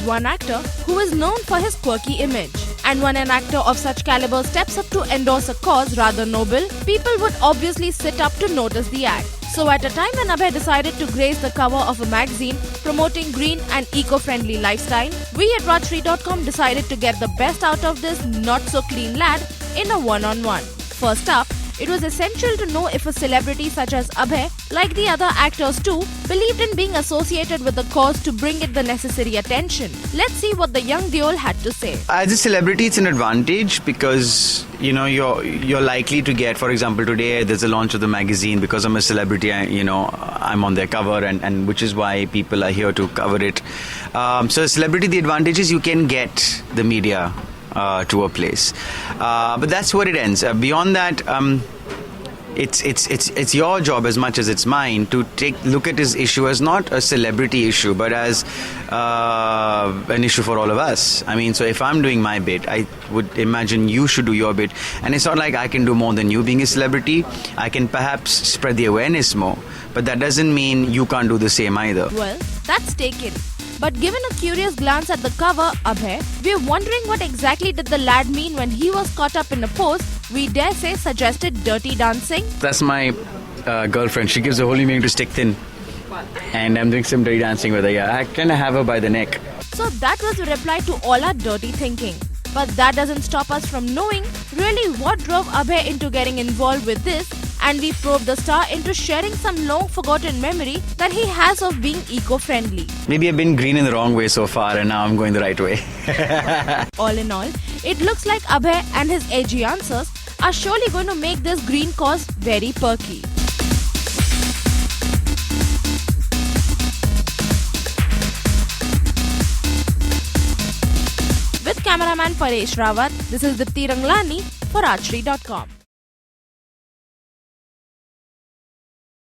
There's one actor who is known for his quirky image. And when an actor of such caliber steps up to endorse a cause rather noble, people would obviously sit up to notice the act. So at a time when Abhay decided to grace the cover of a magazine promoting green and eco-friendly lifestyle, we at Rajshri.com decided to get the best out of this not-so-clean lad in a one-on-one. First up, it was essential to know if a celebrity such as Abhay, like the other actors too, believed in being associated with the cause to bring it the necessary attention. Let's see what the young Deol had to say. As a celebrity, it's an advantage because you're likely to get, for example, today there's a launch of the magazine. Because I'm a celebrity, I'm on their cover, and which is why people are here to cover it. So, a celebrity, the advantage is you can get the media to a place, but that's where it ends. Beyond that, it's your job as much as it's mine to look at this issue as not a celebrity issue, but as an issue for all of us. I mean, so if I'm doing my bit, I would imagine you should do your bit. And it's not like I can do more than you being a celebrity. I can perhaps spread the awareness more, but that doesn't mean you can't do the same either. Well, that's taken. But given a curious glance at the cover, Abhay, we're wondering what exactly did the lad mean when he was caught up in a pose we dare say suggested dirty dancing? That's my girlfriend. She gives a holy meaning to stick thin. And I'm doing some dirty dancing with her. Yeah, I kind of have her by the neck. So that was a reply to all our dirty thinking. But that doesn't stop us from knowing really what drove Abhay into getting involved with this, and we probed the star into sharing some long-forgotten memory that he has of being eco-friendly. Maybe I've been green in the wrong way so far and now I'm going the right way. All in all, it looks like Abhay and his edgy answers are surely going to make this green cause very perky. With cameraman Paresh Rawat, this is Dipti Ranglani for Rajshri.com.